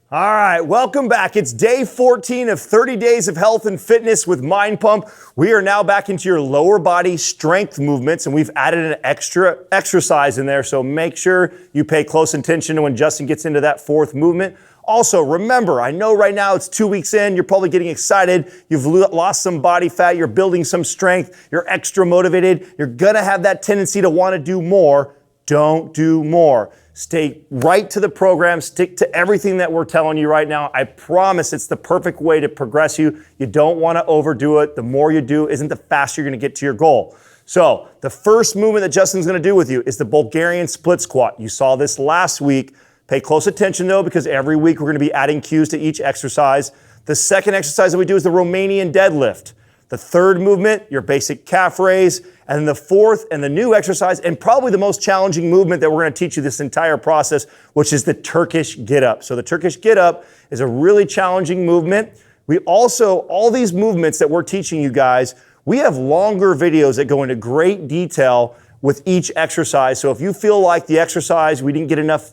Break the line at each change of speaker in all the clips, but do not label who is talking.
All right, welcome back. It's day 14 of 30 days of health and fitness with Mind Pump. We are now back into your lower body strength movements, and we've added an extra exercise in there, so make sure you pay close attention when Justin gets into that fourth movement. Also, remember, I know right now it's 2 weeks in, you're probably getting excited, you've lost some body fat, you're building some strength, you're extra motivated, you're gonna have that tendency to wanna do more. Don't do more. Stay right to the program, stick to everything that we're telling you right now. I promise it's the perfect way to progress you. You don't wanna overdo it. The more you do isn't the faster you're gonna get to your goal. So the first movement that Justin's gonna do with you is the Bulgarian Split Squat. You saw this last week. Pay close attention though, because every week we're gonna be adding cues to each exercise. The second exercise that we do is the Romanian Deadlift. The third movement, your basic calf raise. And then the fourth and the new exercise, and probably the most challenging movement that we're gonna teach you this entire process, which is the Turkish Get Up. So the Turkish Get Up is a really challenging movement. We also, all these movements that we're teaching you guys, we have longer videos that go into great detail with each exercise. So if you feel like the exercise, we didn't get enough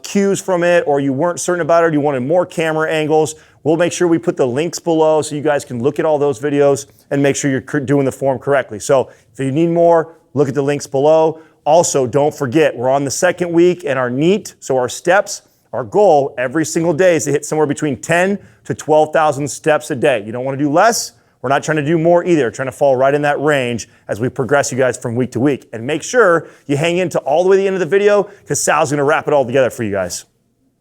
cues from it, or you weren't certain about it, or you wanted more camera angles, we'll make sure we put the links below so you guys can look at all those videos and make sure you're doing the form correctly. So if you need more, look at the links below. Also, don't forget, we're on the second week and our NEAT, so our steps, our goal every single day is to hit somewhere between 10 to 12,000 steps a day. You don't want to do less. We're not trying to do more either, trying to fall right in that range as we progress you guys from week to week. And make sure you hang in to all the way to the end of the video, because Sal's going to wrap it all together for you guys.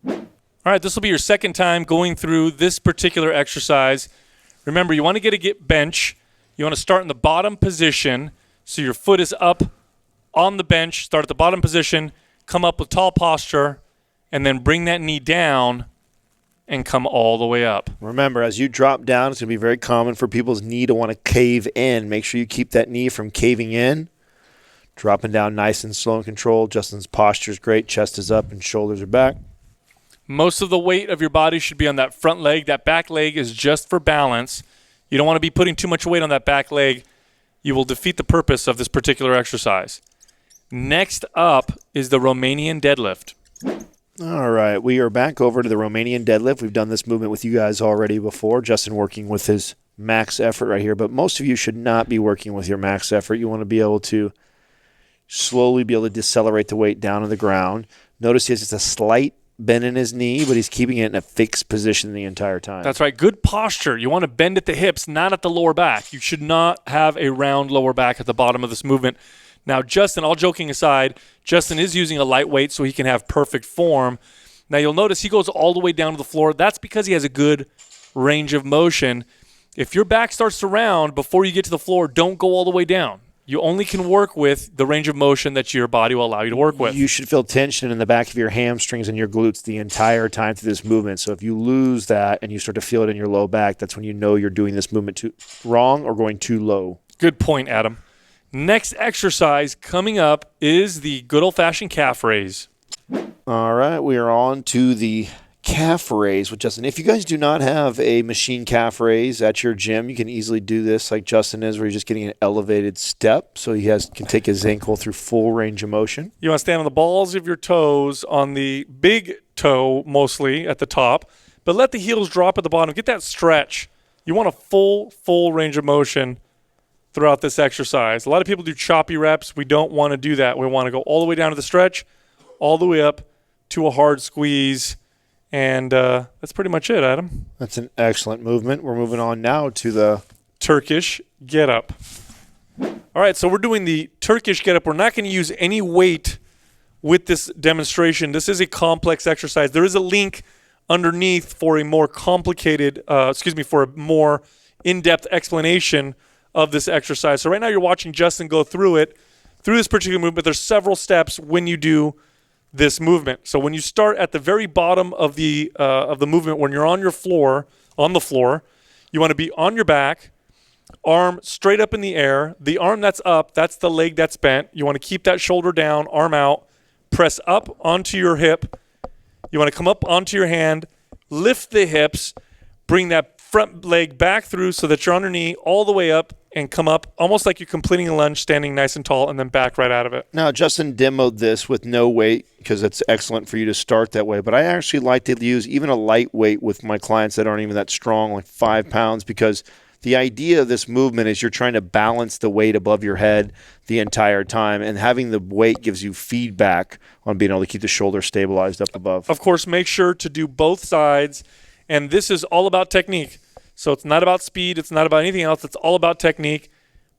All right, this will be your second time going through this particular exercise. Remember, you want to get a bench. You want to start in the bottom position, so your foot is up on the bench. Start at the bottom position, come up with tall posture, and then bring that knee down and come all the way up.
Remember, as you drop down, it's going to be very common for people's knee to want to cave in. Make sure you keep that knee from caving in. Dropping down nice and slow and controlled. Justin's posture is great. Chest is up and shoulders are back.
Most of the weight of your body should be on that front leg. That back leg is just for balance. You don't want to be putting too much weight on that back leg. You will defeat the purpose of this particular exercise. Next up is the Romanian Deadlift.
All right, we are back over to the Romanian Deadlift. We've done this movement with you guys already before. Justin working with his max effort right here, but most of you should not be working with your max effort. You want to be able to slowly be able to decelerate the weight down to the ground. Notice he has just a slight bend in his knee, but he's keeping it in a fixed position the entire time.
That's right. Good posture. You want to bend at the hips, not at the lower back. You should not have a round lower back at the bottom of this movement. Now, Justin, all joking aside, Justin is using a lightweight so he can have perfect form. Now, you'll notice he goes all the way down to the floor. That's because he has a good range of motion. If your back starts to round before you get to the floor, don't go all the way down. You only can work with the range of motion that your body will allow you to work with.
You should feel tension in the back of your hamstrings and your glutes the entire time through this movement. So if you lose that and you start to feel it in your low back, that's when you know you're doing this movement too wrong or going too low.
Good point, Adam. Next exercise coming up is the good old-fashioned calf raise.
All right, we are on to the calf raise with Justin. If you guys do not have a machine calf raise at your gym, you can easily do this like Justin is, where you're just getting an elevated step, so he can take his ankle through full range of motion.
You want to stand on the balls of your toes, on the big toe mostly at the top, but let the heels drop at the bottom. Get that stretch. You want a full range of motion throughout this exercise. A lot of people do choppy reps. We don't want to do that. We want to go all the way down to the stretch, all the way up to a hard squeeze, and that's pretty much it, Adam.
That's an excellent movement. We're moving on now to the
Turkish Get Up. All right, so we're doing the Turkish Get Up. We're not going to use any weight with this demonstration. This is a complex exercise. There is a link underneath for a more complicated, for a more in-depth explanation of this exercise. So right now you're watching Justin go through this particular movement. There's several steps when you do this movement. So when you start at the very bottom of the movement, when you're on the floor, you want to be on your back, arm straight up in the air. The arm that's up, that's the leg that's bent. You want to keep that shoulder down, arm out, press up onto your hip. You want to come up onto your hand, lift the hips, bring that front leg back through so that you're on your knee all the way up, and come up almost like you're completing a lunge, standing nice and tall, and then back right out of it.
Now, Justin demoed this with no weight because it's excellent for you to start that way. But I actually like to use even a light weight with my clients that aren't even that strong, like 5 pounds, because the idea of this movement is you're trying to balance the weight above your head the entire time, and having the weight gives you feedback on being able to keep the shoulder stabilized up above.
Of course, make sure to do both sides, and this is all about technique. So it's not about speed. It's not about anything else. It's all about technique.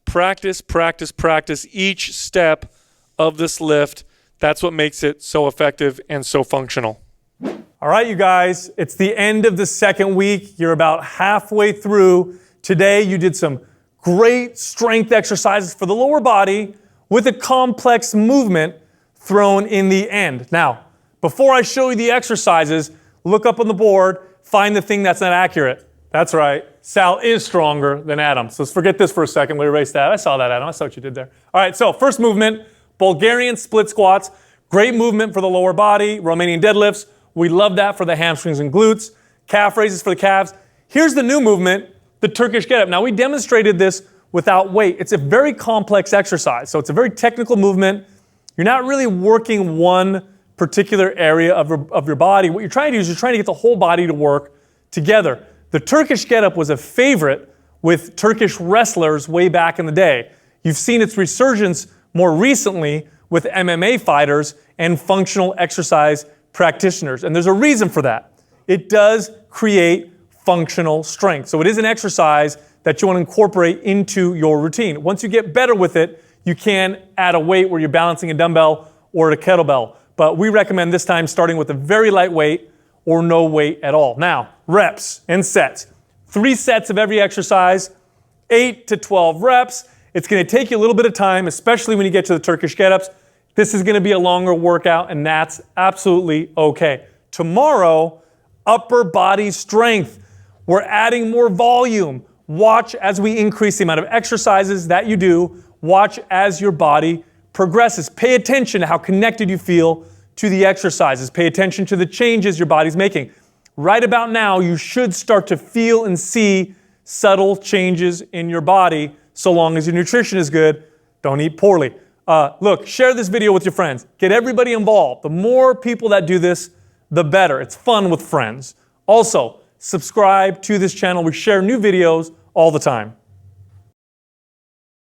Practice, practice, practice each step of this lift. That's what makes it so effective and so functional.
All right, you guys, it's the end of the second week. You're about halfway through. Today, you did some great strength exercises for the lower body with a complex movement thrown in the end. Now, before I show you the exercises, look up on the board, find the thing that's not accurate. That's right. Sal is stronger than Adam. So let's forget this for a second. We'll erase that. I saw that, Adam. I saw what you did there. All right, so first movement, Bulgarian split squats. Great movement for the lower body. Romanian deadlifts. We love that for the hamstrings and glutes. Calf raises for the calves. Here's the new movement, the Turkish Get Up. Now, we demonstrated this without weight. It's a very complex exercise. So it's a very technical movement. You're not really working one particular area of your body. What you're trying to do is you're trying to get the whole body to work together. The Turkish Get Up was a favorite with Turkish wrestlers way back in the day. You've seen its resurgence more recently with MMA fighters and functional exercise practitioners. And there's a reason for that. It does create functional strength. So it is an exercise that you want to incorporate into your routine. Once you get better with it, you can add a weight where you're balancing a dumbbell or a kettlebell. But we recommend this time starting with a very light weight or no weight at all. Now, reps and sets. 3 sets of every exercise, 8 to 12 reps. It's going to take you a little bit of time, especially when you get to the Turkish Get-Ups. This is going to be a longer workout, and that's absolutely okay. Tomorrow, upper body strength. We're adding more volume. Watch as we increase the amount of exercises that you do. Watch as your body progresses. Pay attention to how connected you feel to the exercises. Pay attention to the changes your body's making. Right about now, you should start to feel and see subtle changes in your body, so long as your nutrition is good. Don't eat poorly. Look, share this video with your friends. Get everybody involved. The more people that do this, the better. It's fun with friends. Also, subscribe to this channel. We share new videos all the time.